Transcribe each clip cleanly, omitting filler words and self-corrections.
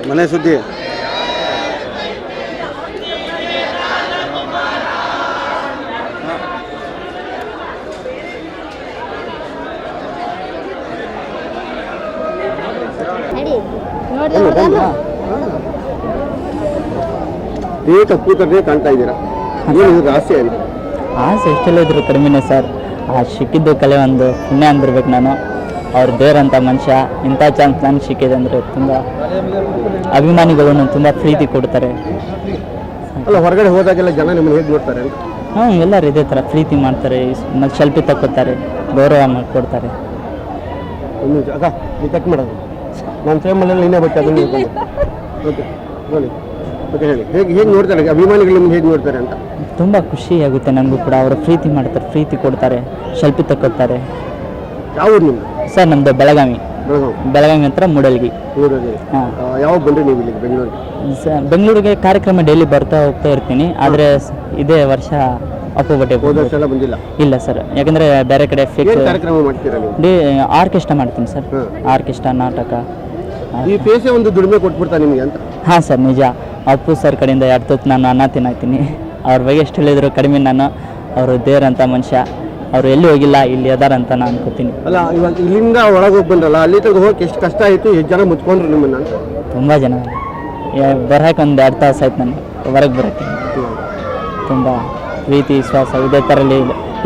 ಮನೆ ಸುದ್ದಿ ಕೂತರೆ ಕಾಣ್ತಾ ಇದ್ದೀರಾ, ಏನು ರಹಸ್ಯ ಏನು? ಆಸೆ ಎಷ್ಟೆಲ್ಲ ಇದ್ರು ಕಡಿಮೆನೇ ಸರ್. ಆ ಸಿಕ್ಕಿದ್ದು ಕಲೆ ಒಂದು ಪುಣ್ಯ ಅಂದಿರ್ಬೇಕು. ನಾನು ಅವ್ರ ದೇವರಂಥ ಮನುಷ್ಯ, ಇಂಥ ಚಾನ್ಸ್ ನನಗೆ ಸಿಕ್ಕಿದೆ ಅಂದರೆ ತುಂಬ ಅಭಿಮಾನಿಗಳು ತುಂಬ ಪ್ರೀತಿ ಕೊಡ್ತಾರೆ. ಅಲ್ಲ, ಹೊರಗಡೆ ಹೋದಾಗೆಲ್ಲ ಜನ ನಿಮ್ಮನ್ನು ಹೇಗೆ ನೋಡ್ತಾರೆ? ಎಲ್ಲರೂ ಇದೇ ಥರ ಪ್ರೀತಿ ಮಾಡ್ತಾರೆ, ಮತ್ತು ಸೆಲ್ಫಿ ತಗೋತಾರೆ, ಗೌರವ ಮಾಡಿಕೊಡ್ತಾರೆ. ಒಂದು ಅಕ್ಕ ನೀವು ಕಟ್ ಮಾಡೋದು, ನಾನು ಫೇಮಲ್ಲಿ ಇನ್ನೇ ಬಟ್ಟೆ ಅದನ್ನು ಓಕೆ ನೋಡಿ ಓಕೆ ಹೇಳಿ, ಹೇಗೆ ನೋಡ್ತಾರೆ ಅಭಿಮಾನಿಗಳು ನಿಮ್ಗೆ ಹೇಗೆ ನೋಡ್ತಾರೆ ಅಂತ? ತುಂಬ ಖುಷಿ ಆಗುತ್ತೆ ನನಗೂ ಕೂಡ. ಅವರು ಪ್ರೀತಿ ಮಾಡ್ತಾರೆ, ಪ್ರೀತಿ ಕೊಡ್ತಾರೆ, ಸೆಲ್ಫಿ ತಗೋತಾರೆ. ಯಾವ ಊರು ನಿಮ್ಮದು? ಸರ್ ನಮ್ಮದು ಬೆಳಗಾವಿ ಹತ್ರ ಮೂಡಲ್ಗಿ. ಹಾಂ, ಯಾವಾಗ ಬಂದ್ರಿ ನೀವು ಇಲ್ಲಿ ಬೆಂಗಳೂರಿಗೆ? ಬೆಂಗಳೂರಿಗೆ ಕಾರ್ಯಕ್ರಮ ಡೈಲಿ ಬರ್ತಾ ಹೋಗ್ತಾ ಇರ್ತೀನಿ, ಆದರೆ ಇದೇ ವರ್ಷ ಅಪ್ಪುಬಟ್ಟೆ ಎಲ್ಲ ಬಂದಿಲ್ಲ. ಇಲ್ಲ ಸರ್, ಯಾಕಂದರೆ ಬೇರೆ ಕಡೆ ಫಿಕ್ಸ್ ಕಾರ್ಯಕ್ರಮ ಮಾಡ್ತೀರಾ ನೀವು? ಆರ್ಕೆಸ್ಟ್ರಾ ಮಾಡ್ತೀನಿ ಸರ್, ಆರ್ಕೆಸ್ಟ್ರಾ ನಾಟಕ. ಈ ಪೇಸೆ ಒಂದು ದುಡಿಮೆ ಕೊಟ್ಬಿಡ್ತಾ ನಿಮಗೆ ಅಂತ? ಹಾಂ ಸರ್, ನಿಜ. ಅಪ್ಪು ಸರ್ ಕಡೆಯಿಂದ 2 ತುತ್ತು ನಾನು ಅನ್ನ ತಿನ್ನಾಕ್ತೀನಿ. ಅವ್ರ ಬಗ್ಗೆ ಎಷ್ಟು ಹೇಳಿದ್ರು ಕಡಿಮೆ. ನಾನು ಅವರು ದೇವರಂಥ ಮನುಷ್ಯ, ಅವರು ಎಲ್ಲಿ ಹೋಗಿಲ್ಲ, ಇಲ್ಲಿ ಅದಾರ ಅಂತ ನಾನು ಅನ್ಕೋತೀನಿ. ಅಲ್ಲ, ಇವಾಗ ಇಲ್ಲಿಂದ ಒಳಗೆ ಹೋಗಿ ಬಂದ್ರಲ್ಲ, ಅಲ್ಲಿ ತಗ ಹೋಗಿ ಎಷ್ಟು ಕಷ್ಟ ಆಯಿತು, ಎಷ್ಟು ಜನ ಮುಚ್ಕೊಂಡ್ರು ನಿಮ್ಮನ್ನು? ತುಂಬ ಜನ. ಬರೋಕೆ ಒಂದು 2 ತಾಸು ಆಯ್ತು ನನಗೆ ಹೊರಗೆ ಬರೋಕ್ಕೆ. ತುಂಬ ಪ್ರೀತಿ ವಿಶ್ವಾಸ ಇದೇ ಥರಲ್ಲಿ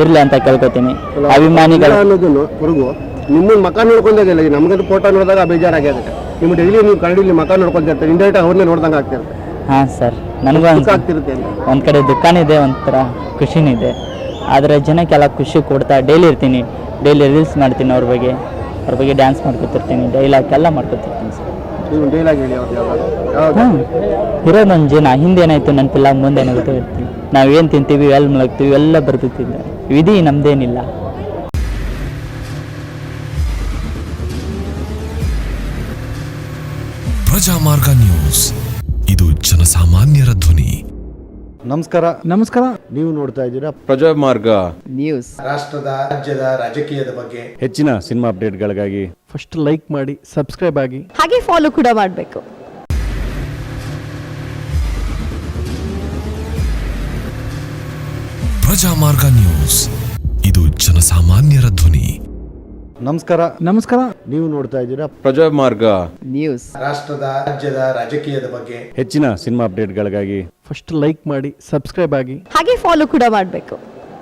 ಇರಲಿ ಅಂತ ಕೇಳ್ಕೊತೀನಿ. ಅಭಿಮಾನಿಗಳು ಅನ್ನೋದನ್ನು ಹೊರಗು ನಿಮ್ಮನ್ನು ಮಕ ನೋಡ್ಕೊಂಡಾಗೆಲ್ಲ, ನಮಗಂತೂ ಫೋಟೋ ನೋಡಿದಾಗ ಬೇಜಾರಾಗ್ಯದ. ನಿಮ್ಮ ಡೈಲಿ ನೀವು ಕನ್ನಡಿಲಿ ಮಕ ನೋಡ್ಕೊಳ್ತಾ ಇರ್ತಾರೆ, ಇಂಡೈರೆಕ್ಟ್ ಅವ್ರನ್ನೇ ನೋಡ್ದಂಗೆ ಆಗ್ತಿರುತ್ತೆ. ಹಾಂ ಸರ್, ನನಗೂ ಆಗ್ತಿರುತ್ತೆ. ಒಂದು ಕಡೆ ದುಃಖನೂ ಇದೆ, ಒಂಥರ ಖುಷಿನೂ ಇದೆ. ಆದರೆ ಜನಕ್ಕೆಲ್ಲ ಖುಷಿ ಕೊಡ್ತಾ ಡೈಲಿ ಇರ್ತೀನಿ, ಡೈಲಿ ರೀಲ್ಸ್ ಮಾಡ್ತೀನಿ, ಅವ್ರ ಬಗ್ಗೆ ಡ್ಯಾನ್ಸ್ ಮಾಡ್ಕೊತಿರ್ತೀನಿ, ಡೈಲಾಗ್ ಎಲ್ಲ ಮಾಡ್ಕೊತಿರ್ತೀನಿ ಸರ್. ಡೈಲಾಗ್ ಹೇಳಿ ಹಾಂ, ಇರೋದೊಂದು ಜನ ಹಿಂದೇನಾಯ್ತು ನೆನಪಿಲ್ಲ, ಮುಂದೆ ಏನಾಗುತ್ತೆ ಇರ್ತೀವಿ. ನಾವೇನು ತಿಂತೀವಿ, ಎಲ್ಲಿ ಮಲಗ್ತೀವಿ, ಎಲ್ಲ ಬರ್ತಿದ್ದೆ. ವಿಧಿ ನಮ್ಮದೇನಿಲ್ಲ. ಪ್ರಜಾಮಾರ್ಗ ನ್ಯೂಸ್, ಇದು ಜನಸಾಮಾನ್ಯರ ಧ್ವನಿ. ನಮಸ್ಕಾರ. ನೀವು ನೋಡ್ತಾ ಇದ್ದೀರಾ ಪ್ರಜಾಮಾರ್ಗ ನ್ಯೂಸ್. ರಾಷ್ಟ್ರದ, ರಾಜ್ಯದ, ರಾಜಕೀಯದ ಬಗ್ಗೆ ಹೆಚ್ಚಿನ ಸಿನಿಮಾ ಅಪ್ಡೇಟ್ಗಳಿಗಾಗಿ ಫಸ್ಟ್ ಲೈಕ್ ಮಾಡಿ, ಸಬ್ಸ್ಕ್ರೈಬ್ ಆಗಿ, ಹಾಗೆ ಫಾಲೋ ಕೂಡ ಮಾಡಬೇಕು. ಪ್ರಜಾಮಾರ್ಗ ನ್ಯೂಸ್, ಇದು ಜನಸಾಮಾನ್ಯರ ಧ್ವನಿ. ನಮಸ್ಕಾರ. ನೀವು ನೋಡ್ತಾ ಇದ್ದೀರಾ ಪ್ರಜಾಮಾರ್ಗ ನ್ಯೂಸ್. ರಾಷ್ಟ್ರದ, ರಾಜ್ಯದ, ರಾಜಕೀಯದ ಬಗ್ಗೆ ಹೆಚ್ಚಿನ ಸಿನಿಮಾ ಅಪ್ಡೇಟ್ಗಳಿಗಾಗಿ ಫಸ್ಟ್ ಲೈಕ್ ಮಾಡಿ, ಸಬ್ಸ್ಕ್ರೈಬ್ ಆಗಿ, ಹಾಗೆ ಫಾಲೋ ಕೂಡ ಮಾಡಬೇಕು.